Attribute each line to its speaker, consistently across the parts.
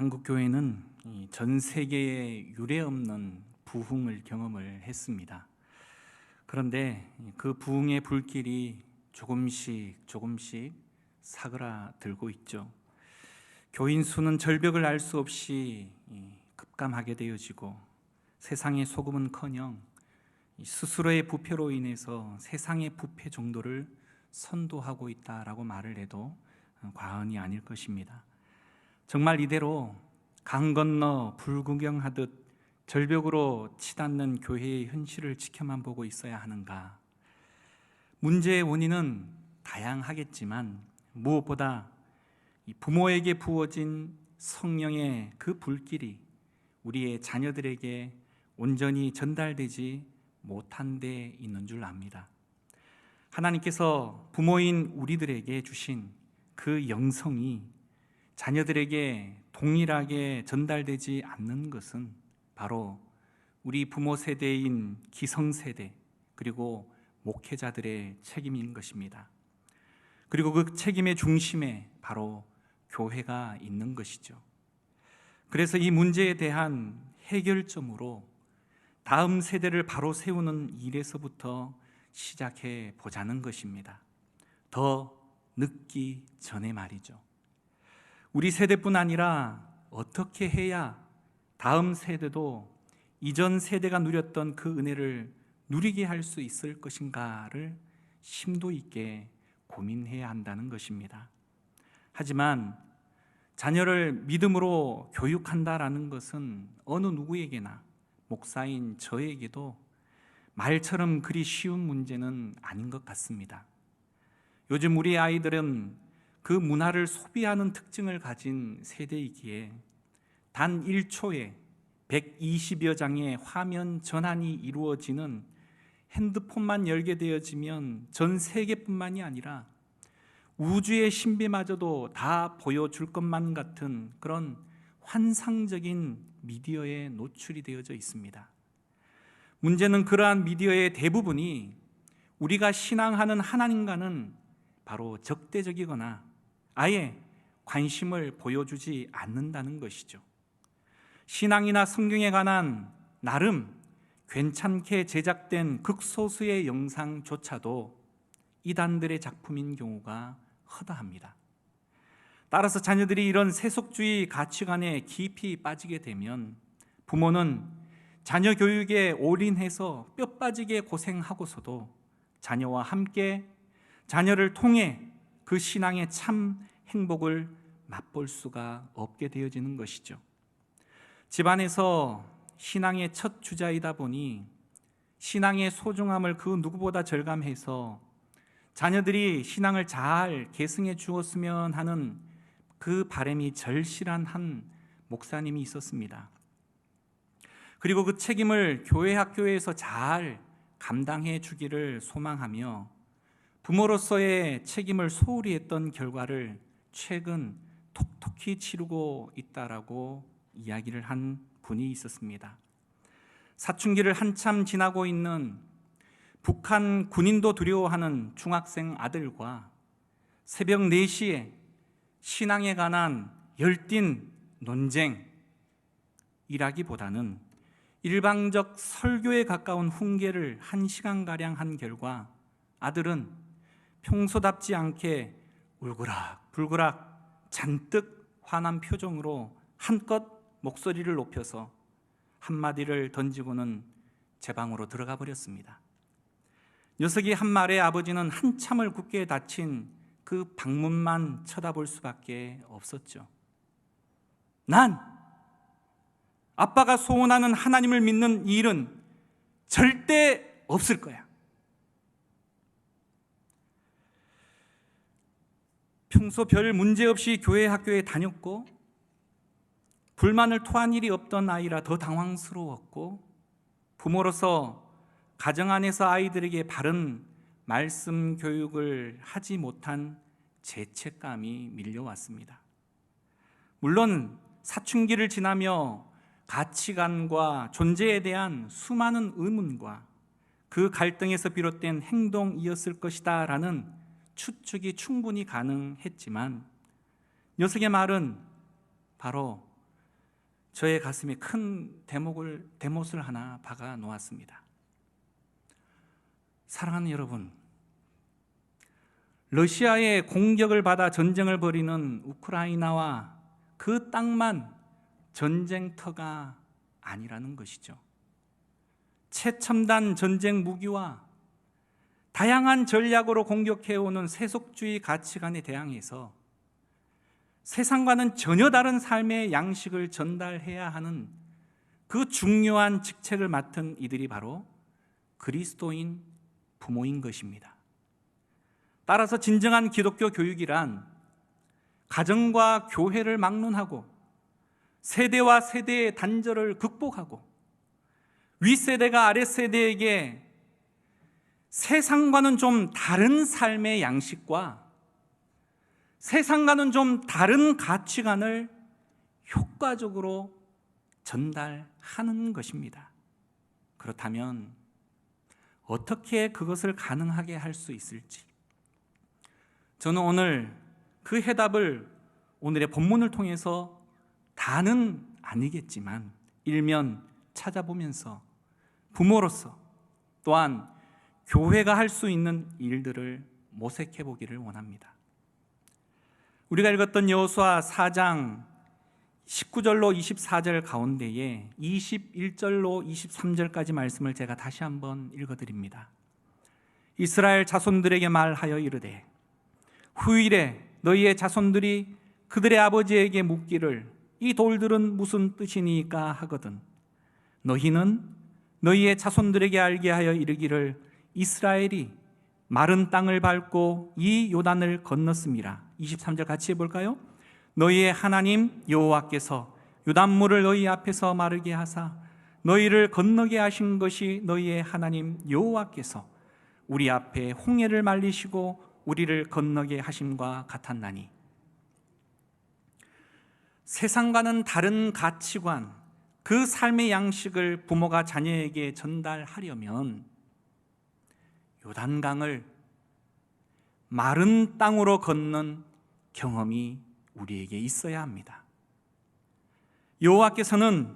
Speaker 1: 한국 교회는 전 세계에 유례없는 부흥을 경험을 했습니다. 그런데 그 부흥의 불길이 조금씩 사그라들고 있죠. 교인 수는 절벽을 알 수 없이 급감하게 되어지고, 세상의 소금은커녕 스스로의 부패로 인해서 세상의 부패 정도를 선도하고 있다라고 말을 해도 과언이 아닐 것입니다. 정말 이대로 강 건너 불구경하듯 절벽으로 치닫는 교회의 현실을 지켜만 보고 있어야 하는가? 문제의 원인은 다양하겠지만 무엇보다 부모에게 부어진 성령의 그 불길이 우리의 자녀들에게 온전히 전달되지 못한 데 있는 줄 압니다. 하나님께서 부모인 우리들에게 주신 그 영성이 자녀들에게 동일하게 전달되지 않는 것은 바로 우리 부모 세대인 기성세대 그리고 목회자들의 책임인 것입니다. 그리고 그 책임의 중심에 바로 교회가 있는 것이죠. 그래서 이 문제에 대한 해결점으로 다음 세대를 바로 세우는 일에서부터 시작해 보자는 것입니다. 더 늦기 전에 말이죠. 우리 세대뿐 아니라 어떻게 해야 다음 세대도 이전 세대가 누렸던 그 은혜를 누리게 할 수 있을 것인가를 심도 있게 고민해야 한다는 것입니다. 하지만 자녀를 믿음으로 교육한다라는 것은 어느 누구에게나, 목사인 저에게도 말처럼 그리 쉬운 문제는 아닌 것 같습니다. 요즘 우리 아이들은 그 문화를 소비하는 특징을 가진 세대이기에 단 1초에 120여 장의 화면 전환이 이루어지는 핸드폰만 열게 되어지면 전 세계뿐만이 아니라 우주의 신비마저도 다 보여줄 것만 같은 그런 환상적인 미디어에 노출이 되어져 있습니다. 문제는 그러한 미디어의 대부분이 우리가 신앙하는 하나님과는 바로 적대적이거나 아예 관심을 보여주지 않는다는 것이죠. 신앙이나 성경에 관한 나름 괜찮게 제작된 극소수의 영상조차도 이단들의 작품인 경우가 허다합니다. 따라서 자녀들이 이런 세속주의 가치관에 깊이 빠지게 되면 부모는 자녀 교육에 올인해서 뼈 빠지게 고생하고서도 자녀와 함께 자녀를 통해 그 신앙의 참 행복을 맛볼 수가 없게 되어지는 것이죠. 집안에서 신앙의 첫 주자이다 보니 신앙의 소중함을 그 누구보다 절감해서 자녀들이 신앙을 잘 계승해 주었으면 하는 그 바람이 절실한 한 목사님이 있었습니다. 그리고 그 책임을 교회 학교에서 잘 감당해 주기를 소망하며 부모로서의 책임을 소홀히 했던 결과를 최근 톡톡히 치르고 있다라고 이야기를 한 분이 있었습니다. 사춘기를 한참 지나고 있는 북한 군인도 두려워하는 중학생 아들과 새벽 4시에 신앙에 관한 열띤 논쟁이라기보다는 일방적 설교에 가까운 훈계를 1시간가량 한 결과 아들은 평소답지 않게 울그락불그락 잔뜩 화난 표정으로 한껏 목소리를 높여서 한마디를 던지고는 제 방으로 들어가 버렸습니다. 녀석이 한 말에 아버지는 한참을 굳게 닫힌 그 방문만 쳐다볼 수밖에 없었죠. 난 아빠가 소원하는 하나님을 믿는 일은 절대 없을 거야. 평소 별 문제 없이 교회 학교에 다녔고 불만을 토한 일이 없던 아이라 더 당황스러웠고, 부모로서 가정 안에서 아이들에게 바른 말씀 교육을 하지 못한 죄책감이 밀려왔습니다. 물론 사춘기를 지나며 가치관과 존재에 대한 수많은 의문과 그 갈등에서 비롯된 행동이었을 것이다 라는 추측이 충분히 가능했지만 녀석의 말은 바로 저의 가슴에 큰 대못을 하나 박아 놓았습니다. 사랑하는 여러분, 러시아의 공격을 받아 전쟁을 벌이는 우크라이나와 그 땅만 전쟁터가 아니라는 것이죠. 최첨단 전쟁 무기와 다양한 전략으로 공격해오는 세속주의 가치관에 대항해서 세상과는 전혀 다른 삶의 양식을 전달해야 하는 그 중요한 직책을 맡은 이들이 바로 그리스도인 부모인 것입니다. 따라서 진정한 기독교 교육이란 가정과 교회를 막론하고 세대와 세대의 단절을 극복하고 윗세대가 아랫세대에게 세상과는 좀 다른 삶의 양식과 세상과는 좀 다른 가치관을 효과적으로 전달하는 것입니다. 그렇다면 어떻게 그것을 가능하게 할 수 있을지, 저는 오늘 그 해답을 오늘의 본문을 통해서 다는 아니겠지만 일면 찾아보면서 부모로서 또한 교회가 할 수 있는 일들을 모색해 보기를 원합니다. 우리가 읽었던 여호수아 4장 19절로 24절 가운데에 21절로 23절까지 말씀을 제가 다시 한번 읽어드립니다. 이스라엘 자손들에게 말하여 이르되 후일에 너희의 자손들이 그들의 아버지에게 묻기를 이 돌들은 무슨 뜻이니까 하거든 너희는 너희의 자손들에게 알게 하여 이르기를 이스라엘이 마른 땅을 밟고 이 요단을 건넜음이라. 23절 같이 해볼까요? 너희의 하나님 여호와께서 요단물을 너희 앞에서 마르게 하사 너희를 건너게 하신 것이 너희의 하나님 여호와께서 우리 앞에 홍해를 말리시고 우리를 건너게 하심과 같았나니. 세상과는 다른 가치관, 그 삶의 양식을 부모가 자녀에게 전달하려면 요단강을 마른 땅으로 걷는 경험이 우리에게 있어야 합니다. 여호와께서는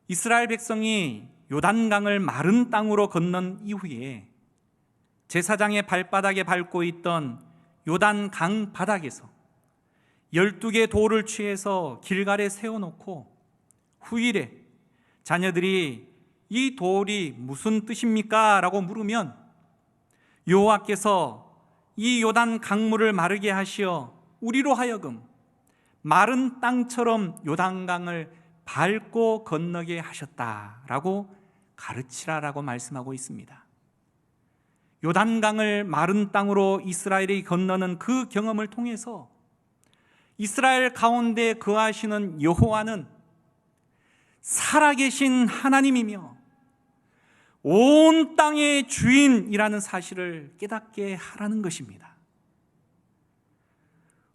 Speaker 1: 이스라엘 백성이 요단강을 마른 땅으로 건넌 이후에 제사장의 발바닥에 밟고 있던 요단강 바닥에서 12개의 돌을 취해서 길갈에 세워놓고 후일에 자녀들이 이 돌이 무슨 뜻입니까? 라고 물으면 여호와께서 이 요단 강물을 마르게 하시어 우리로 하여금 마른 땅처럼 요단강을 밟고 건너게 하셨다라고 가르치라라고 말씀하고 있습니다. 요단강을 마른 땅으로 이스라엘이 건너는 그 경험을 통해서 이스라엘 가운데 거하시는 여호와는 살아계신 하나님이며 온 땅의 주인이라는 사실을 깨닫게 하라는 것입니다.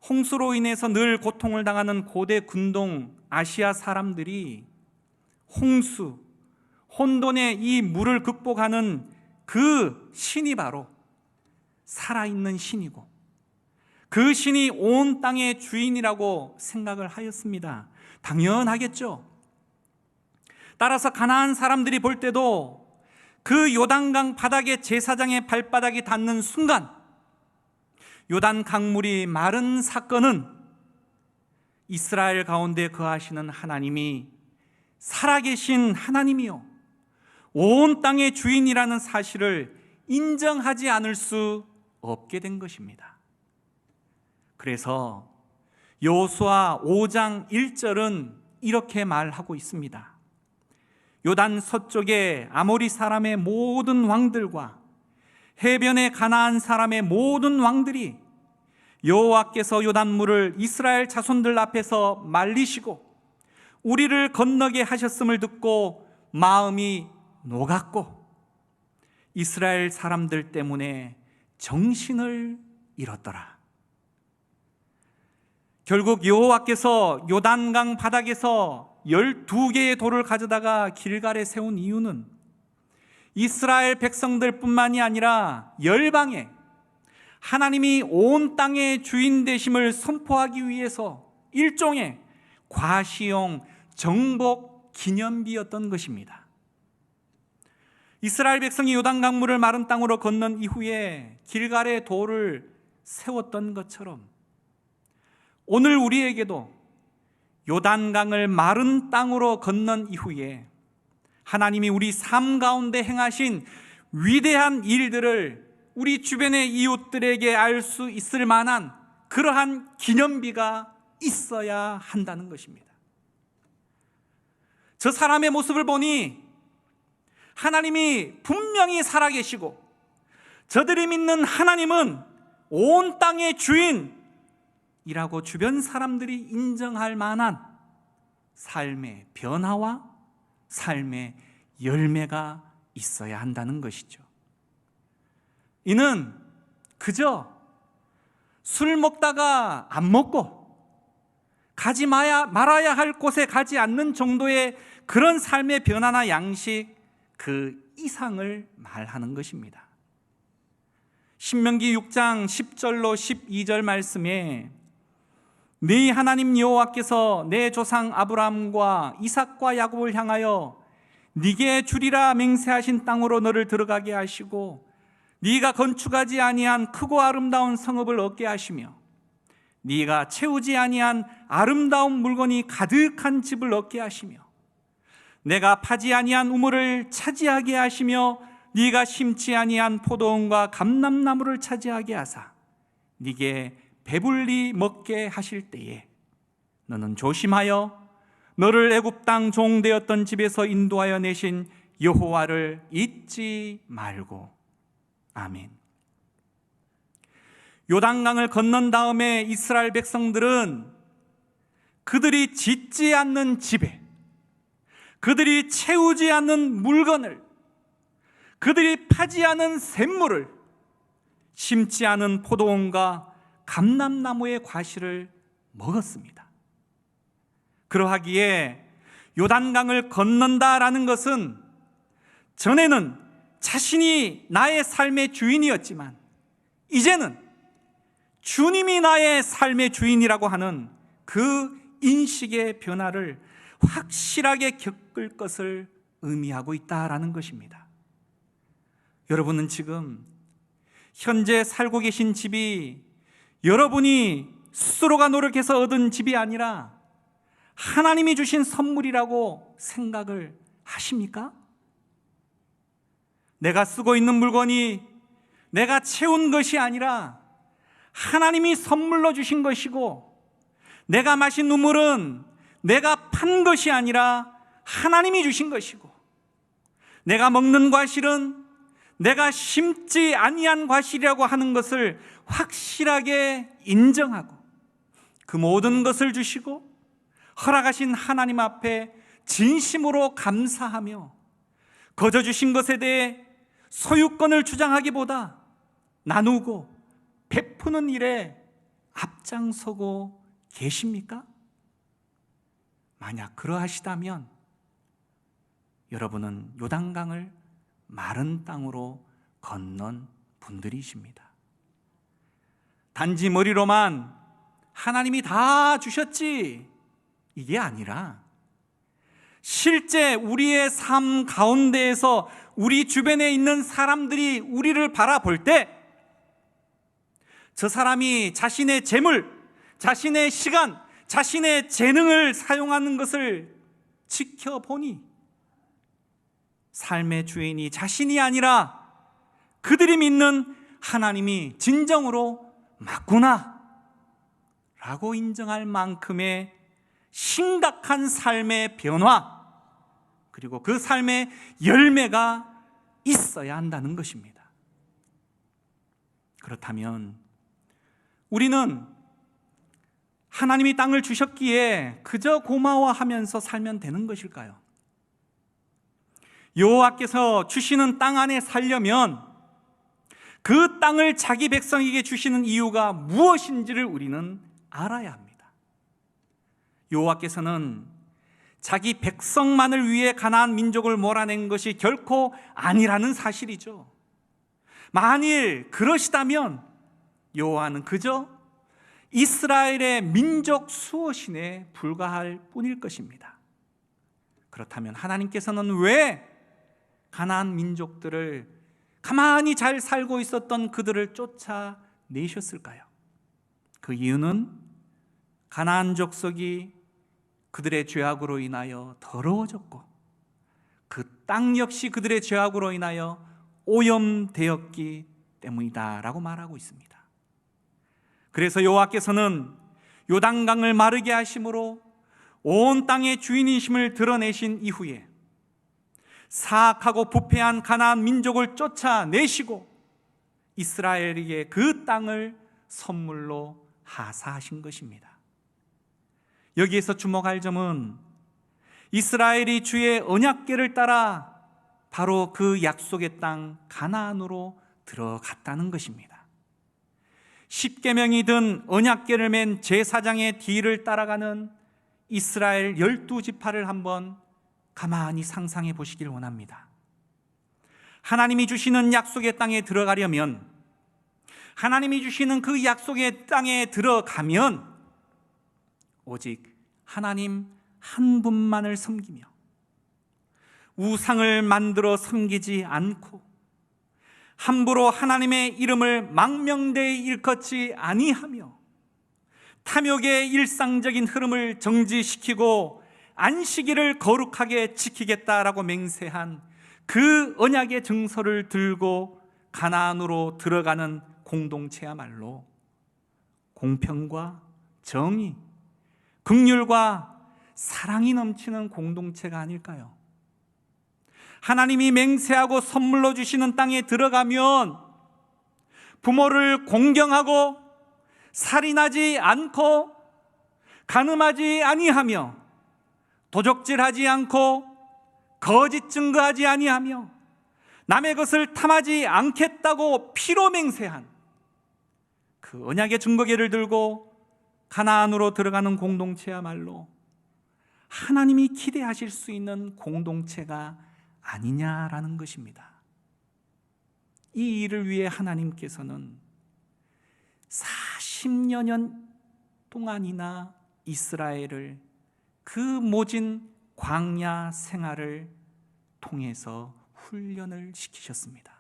Speaker 1: 홍수로 인해서 늘 고통을 당하는 고대 근동 아시아 사람들이 홍수, 혼돈의 이 물을 극복하는 그 신이 바로 살아있는 신이고 그 신이 온 땅의 주인이라고 생각을 하였습니다. 당연하겠죠. 따라서 가나안 사람들이 볼 때도 그 요단강 바닥에 제사장의 발바닥이 닿는 순간 요단 강물이 마른 사건은 이스라엘 가운데 거하시는 하나님이 살아계신 하나님이요 온 땅의 주인이라는 사실을 인정하지 않을 수 없게 된 것입니다. 그래서 여호수아 5장 1절은 이렇게 말하고 있습니다. 요단 서쪽의 아모리 사람의 모든 왕들과 해변의 가나안 사람의 모든 왕들이 여호와께서 요단물을 이스라엘 자손들 앞에서 말리시고 우리를 건너게 하셨음을 듣고 마음이 녹았고 이스라엘 사람들 때문에 정신을 잃었더라. 결국 여호와께서 요단강 바닥에서 12개의 돌을 가져다가 길갈에 세운 이유는 이스라엘 백성들뿐만이 아니라 열방에 하나님이 온 땅의 주인 되심을 선포하기 위해서 일종의 과시용 정복 기념비였던 것입니다. 이스라엘 백성이 요단강물을 마른 땅으로 건넌 이후에 길갈에 돌을 세웠던 것처럼 오늘 우리에게도 요단강을 마른 땅으로 건넌 이후에 하나님이 우리 삶 가운데 행하신 위대한 일들을 우리 주변의 이웃들에게 알 수 있을 만한 그러한 기념비가 있어야 한다는 것입니다. 저 사람의 모습을 보니 하나님이 분명히 살아계시고 저들이 믿는 하나님은 온 땅의 주인이라고 주변 사람들이 인정할 만한 삶의 변화와 삶의 열매가 있어야 한다는 것이죠. 이는 그저 술 먹다가 안 먹고 가지 말아야 할 곳에 가지 않는 정도의 그런 삶의 변화나 양식 그 이상을 말하는 것입니다. 신명기 6장 10절로 12절 말씀에 네 하나님 여호와께서 내 조상 아브라함과 이삭과 야곱을 향하여 네게 주리라 맹세하신 땅으로 너를 들어가게 하시고 네가 건축하지 아니한 크고 아름다운 성읍을 얻게 하시며 네가 채우지 아니한 아름다운 물건이 가득한 집을 얻게 하시며 내가 파지 아니한 우물을 차지하게 하시며 네가 심지 아니한 포도원과 감람나무를 차지하게 하사 네게 배불리 먹게 하실 때에 너는 조심하여 너를 애굽 땅 종되었던 집에서 인도하여 내신 여호와를 잊지 말고. 아멘. 요단강을 건넌 다음에 이스라엘 백성들은 그들이 짓지 않는 집에, 그들이 채우지 않는 물건을, 그들이 파지 않은 샘물을, 심지 않은 포도원과 감람나무의 과실을 먹었습니다. 그러하기에 요단강을 건넌다라는 것은 전에는 자신이 나의 삶의 주인이었지만 이제는 주님이 나의 삶의 주인이라고 하는 그 인식의 변화를 확실하게 겪을 것을 의미하고 있다라는 것입니다. 여러분은 지금 현재 살고 계신 집이 여러분이 스스로가 노력해서 얻은 집이 아니라 하나님이 주신 선물이라고 생각을 하십니까? 내가 쓰고 있는 물건이 내가 채운 것이 아니라 하나님이 선물로 주신 것이고, 내가 마신 눈물은 내가 판 것이 아니라 하나님이 주신 것이고, 내가 먹는 과실은 내가 심지 아니한 과실이라고 하는 것을 확실하게 인정하고 그 모든 것을 주시고 허락하신 하나님 앞에 진심으로 감사하며 거저 주신 것에 대해 소유권을 주장하기보다 나누고 베푸는 일에 앞장서고 계십니까? 만약 그러하시다면 여러분은 요단강을 마른 땅으로 건넌 분들이십니다. 단지 머리로만 하나님이 다 주셨지 이게 아니라 실제 우리의 삶 가운데에서 우리 주변에 있는 사람들이 우리를 바라볼 때 저 사람이 자신의 재물, 자신의 시간, 자신의 재능을 사용하는 것을 지켜보니 삶의 주인이 자신이 아니라 그들이 믿는 하나님이 진정으로 맞구나 라고 인정할 만큼의 심각한 삶의 변화, 그리고 그 삶의 열매가 있어야 한다는 것입니다. 그렇다면 우리는 하나님이 땅을 주셨기에 그저 고마워하면서 살면 되는 것일까요? 여호와께서 주시는 땅 안에 살려면 그 땅을 자기 백성에게 주시는 이유가 무엇인지를 우리는 알아야 합니다. 여호와께서는 자기 백성만을 위해 가나안 민족을 몰아낸 것이 결코 아니라는 사실이죠. 만일 그러시다면 여호와는 그저 이스라엘의 민족 수호신에 불과할 뿐일 것입니다. 그렇다면 하나님께서는 왜 가나안 민족들을 가만히 잘 살고 있었던 그들을 쫓아내셨을까요? 그 이유는 가나안 족속이 그들의 죄악으로 인하여 더러워졌고 그 땅 역시 그들의 죄악으로 인하여 오염되었기 때문이다라고 말하고 있습니다. 그래서 여호와께서는 요단강을 마르게 하심으로 온 땅의 주인이심을 드러내신 이후에 사악하고 부패한 가나안 민족을 쫓아내시고 이스라엘에게 그 땅을 선물로 하사하신 것입니다. 여기에서 주목할 점은 이스라엘이 주의 언약궤를 따라 바로 그 약속의 땅 가나안으로 들어갔다는 것입니다. 십계명이 든 언약궤를 맨 제사장의 뒤를 따라가는 이스라엘 12지파를 한번 가만히 상상해 보시길 원합니다. 하나님이 주시는 약속의 땅에 들어가려면, 하나님이 주시는 그 약속의 땅에 들어가면 오직 하나님 한 분만을 섬기며 우상을 만들어 섬기지 않고 함부로 하나님의 이름을 망명되이 일컫지 아니하며 탐욕의 일상적인 흐름을 정지시키고 안식일을 거룩하게 지키겠다라고 맹세한 그 언약의 증서를 들고 가나안으로 들어가는 공동체야말로 공평과 정의, 긍휼과 사랑이 넘치는 공동체가 아닐까요? 하나님이 맹세하고 선물로 주시는 땅에 들어가면 부모를 공경하고 살인하지 않고 간음하지 아니하며 도적질하지 않고 거짓 증거하지 아니하며 남의 것을 탐하지 않겠다고 피로 맹세한 그 언약의 증거궤를 들고 가나안으로 들어가는 공동체야말로 하나님이 기대하실 수 있는 공동체가 아니냐라는 것입니다. 이 일을 위해 하나님께서는 40여 년 동안이나 이스라엘을 그 모진 광야 생활을 통해서 훈련을 시키셨습니다.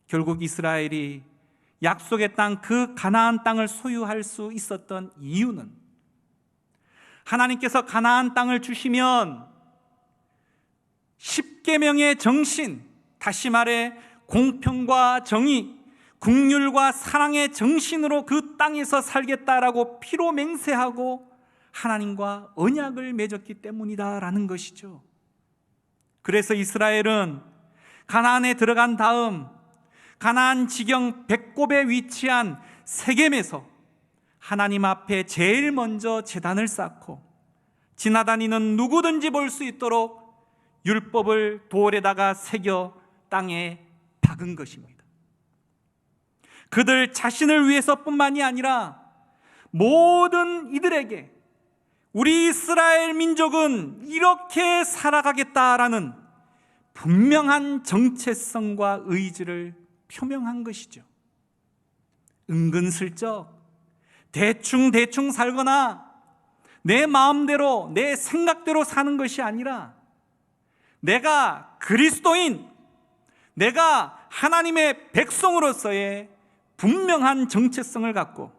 Speaker 1: 결국 이스라엘이 약속의 땅, 그 가나안 땅을 소유할 수 있었던 이유는 하나님께서 가나안 땅을 주시면 십계명의 정신, 다시 말해 공평과 정의, 긍휼과 사랑의 정신으로 그 땅에서 살겠다라고 피로 맹세하고 하나님과 언약을 맺었기 때문이다라는 것이죠. 그래서 이스라엘은 가나안에 들어간 다음 가나안 지경 배꼽에 위치한 세겜에서 하나님 앞에 제일 먼저 제단을 쌓고 지나다니는 누구든지 볼 수 있도록 율법을 돌에다가 새겨 땅에 박은 것입니다. 그들 자신을 위해서뿐만이 아니라 모든 이들에게 우리 이스라엘 민족은 이렇게 살아가겠다라는 분명한 정체성과 의지를 표명한 것이죠. 은근슬쩍 대충 살거나 내 마음대로 내 생각대로 사는 것이 아니라 내가 그리스도인, 내가 하나님의 백성으로서의 분명한 정체성을 갖고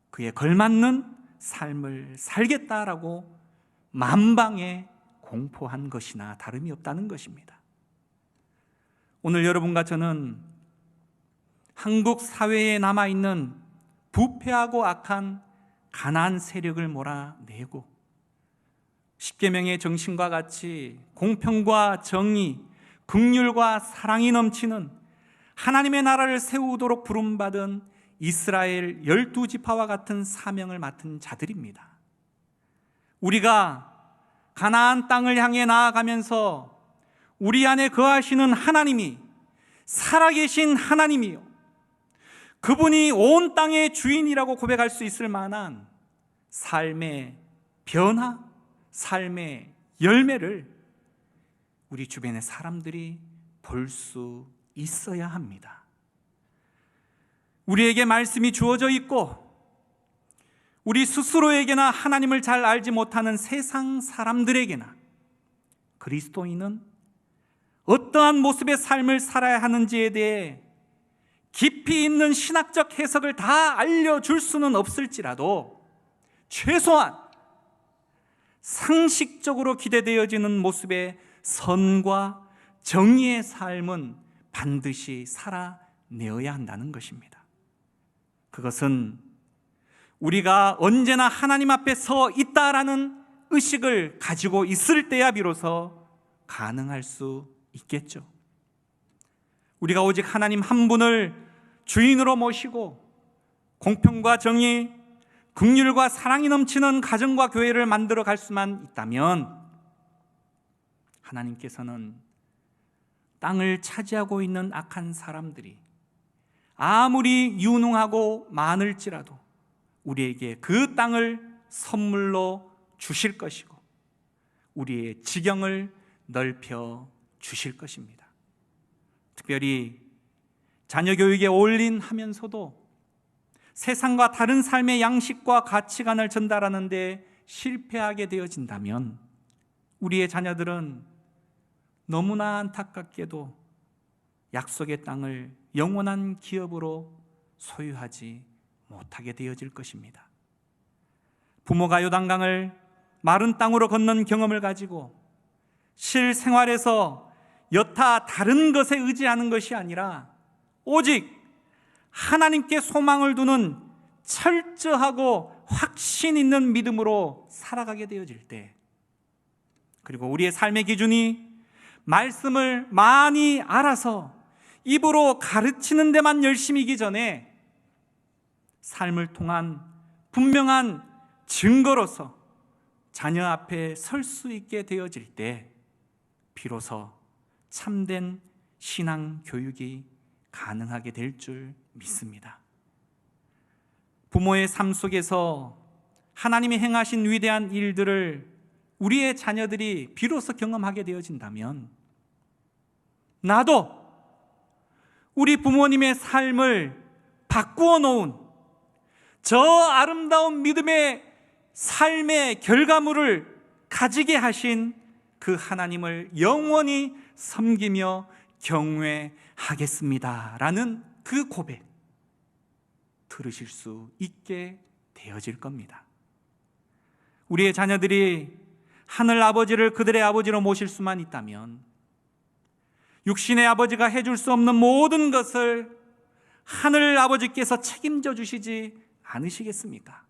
Speaker 1: 그에 걸맞는 삶을 살겠다라고 만방에 공포한 것이나 다름이 없다는 것입니다. 오늘 여러분과 저는 한국 사회에 남아있는 부패하고 악한 가나안 세력을 몰아내고 십계명의 정신과 같이 공평과 정의, 긍휼과 사랑이 넘치는 하나님의 나라를 세우도록 부름받은 이스라엘 12지파와 같은 사명을 맡은 자들입니다. 우리가 가나안 땅을 향해 나아가면서 우리 안에 거하시는 하나님이 살아계신 하나님이요, 그분이 온 땅의 주인이라고 고백할 수 있을 만한 삶의 변화, 삶의 열매를 우리 주변의 사람들이 볼 수 있어야 합니다. 우리에게 말씀이 주어져 있고 우리 스스로에게나 하나님을 잘 알지 못하는 세상 사람들에게나 그리스도인은 어떠한 모습의 삶을 살아야 하는지에 대해 깊이 있는 신학적 해석을 다 알려줄 수는 없을지라도 최소한 상식적으로 기대되어지는 모습의 선과 정의의 삶은 반드시 살아내어야 한다는 것입니다. 그것은 우리가 언제나 하나님 앞에 서 있다라는 의식을 가지고 있을 때야 비로소 가능할 수 있겠죠. 우리가 오직 하나님 한 분을 주인으로 모시고 공평과 정의, 긍휼과 사랑이 넘치는 가정과 교회를 만들어 갈 수만 있다면 하나님께서는 땅을 차지하고 있는 악한 사람들이 아무리 유능하고 많을지라도 우리에게 그 땅을 선물로 주실 것이고 우리의 지경을 넓혀 주실 것입니다. 특별히 자녀 교육에 올인하면서도 세상과 다른 삶의 양식과 가치관을 전달하는 데 실패하게 되어진다면 우리의 자녀들은 너무나 안타깝게도 약속의 땅을 영원한 기업으로 소유하지 못하게 되어질 것입니다. 부모가 요단강을 마른 땅으로 건넌 경험을 가지고 실생활에서 여타 다른 것에 의지하는 것이 아니라 오직 하나님께 소망을 두는 철저하고 확신 있는 믿음으로 살아가게 되어질 때, 그리고 우리의 삶의 기준이 말씀을 많이 알아서 입으로 가르치는 데만 열심이기 전에 삶을 통한 분명한 증거로서 자녀 앞에 설 수 있게 되어질 때 비로소 참된 신앙 교육이 가능하게 될 줄 믿습니다. 부모의 삶 속에서 하나님이 행하신 위대한 일들을 우리의 자녀들이 비로소 경험하게 되어진다면 나도 우리 부모님의 삶을 바꾸어 놓은 저 아름다운 믿음의 삶의 결과물을 가지게 하신 그 하나님을 영원히 섬기며 경외하겠습니다 라는 그 고백 들으실 수 있게 되어질 겁니다. 우리의 자녀들이 하늘 아버지를 그들의 아버지로 모실 수만 있다면 육신의 아버지가 해줄 수 없는 모든 것을 하늘 아버지께서 책임져 주시지 않으시겠습니까?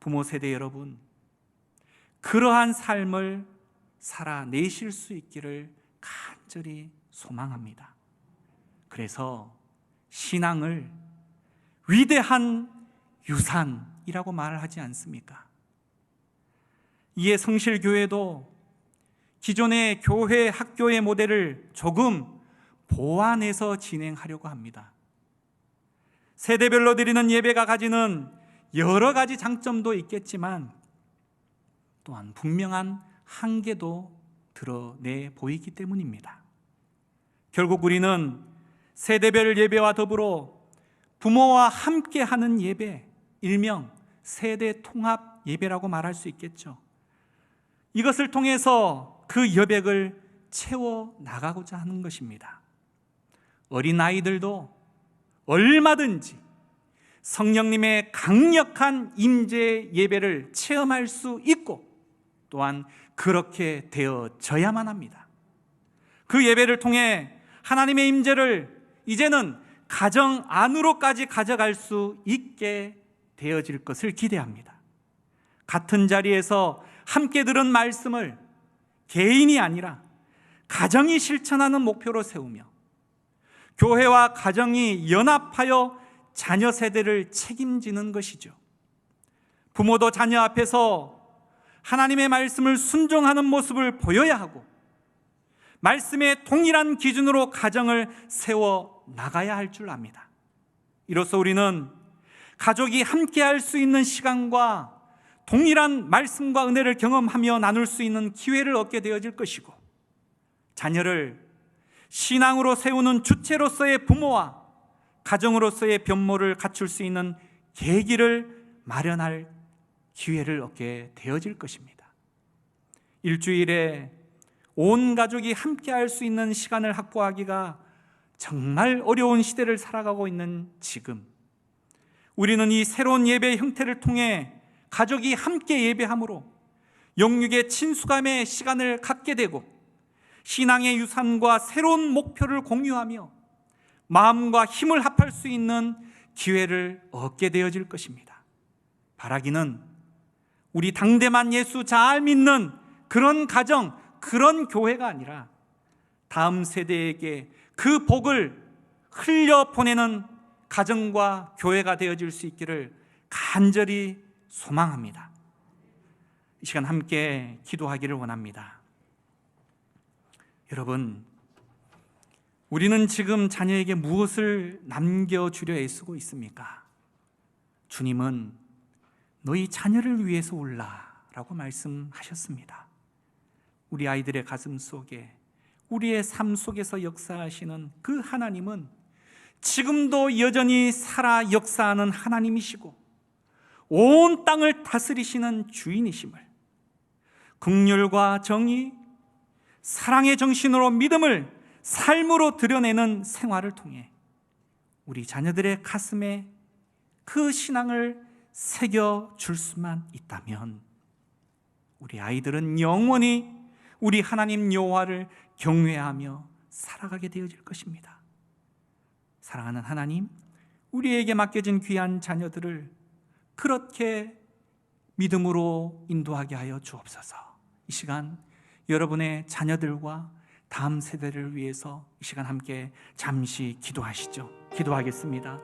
Speaker 1: 부모 세대 여러분, 그러한 삶을 살아내실 수 있기를 간절히 소망합니다. 그래서 신앙을 위대한 유산이라고 말을 하지 않습니까? 이에 성실교회도 기존의 교회, 학교의 모델을 조금 보완해서 진행하려고 합니다. 세대별로 드리는 예배가 가지는 여러 가지 장점도 있겠지만 또한 분명한 한계도 드러내 보이기 때문입니다. 결국 우리는 세대별 예배와 더불어 부모와 함께하는 예배, 일명 세대 통합 예배라고 말할 수 있겠죠. 이것을 통해서 그 여백을 채워 나가고자 하는 것입니다. 어린아이들도 얼마든지 성령님의 강력한 임재 예배를 체험할 수 있고 또한 그렇게 되어져야만 합니다. 그 예배를 통해 하나님의 임재를 이제는 가정 안으로까지 가져갈 수 있게 되어질 것을 기대합니다. 같은 자리에서 함께 들은 말씀을 개인이 아니라 가정이 실천하는 목표로 세우며 교회와 가정이 연합하여 자녀 세대를 책임지는 것이죠. 부모도 자녀 앞에서 하나님의 말씀을 순종하는 모습을 보여야 하고 말씀의 동일한 기준으로 가정을 세워 나가야 할 줄 압니다. 이로써 우리는 가족이 함께할 수 있는 시간과 동일한 말씀과 은혜를 경험하며 나눌 수 있는 기회를 얻게 되어질 것이고 자녀를 신앙으로 세우는 주체로서의 부모와 가정으로서의 변모를 갖출 수 있는 계기를 마련할 기회를 얻게 되어질 것입니다. 일주일에 온 가족이 함께 할 수 있는 시간을 확보하기가 정말 어려운 시대를 살아가고 있는 지금, 우리는 이 새로운 예배 형태를 통해 가족이 함께 예배함으로 영육의 친수감의 시간을 갖게 되고 신앙의 유산과 새로운 목표를 공유하며 마음과 힘을 합할 수 있는 기회를 얻게 되어질 것입니다. 바라기는 우리 당대만 예수 잘 믿는 그런 가정, 그런 교회가 아니라 다음 세대에게 그 복을 흘려보내는 가정과 교회가 되어질 수 있기를 간절히 소망합니다. 이 시간 함께 기도하기를 원합니다. 여러분, 우리는 지금 자녀에게 무엇을 남겨주려 애쓰고 있습니까? 주님은 너희 자녀를 위해서 울라라고 말씀하셨습니다. 우리 아이들의 가슴 속에, 우리의 삶 속에서 역사하시는 그 하나님은 지금도 여전히 살아 역사하는 하나님이시고 온 땅을 다스리시는 주인이심을, 긍휼과 정의, 사랑의 정신으로 믿음을 삶으로 드러내는 생활을 통해 우리 자녀들의 가슴에 그 신앙을 새겨줄 수만 있다면 우리 아이들은 영원히 우리 하나님 여호와를 경외하며 살아가게 되어질 것입니다. 사랑하는 하나님, 우리에게 맡겨진 귀한 자녀들을 그렇게 믿음으로 인도하게 하여 주옵소서. 이 시간 여러분의 자녀들과 다음 세대를 위해서 이 시간 함께 잠시 기도하시죠. 기도하겠습니다.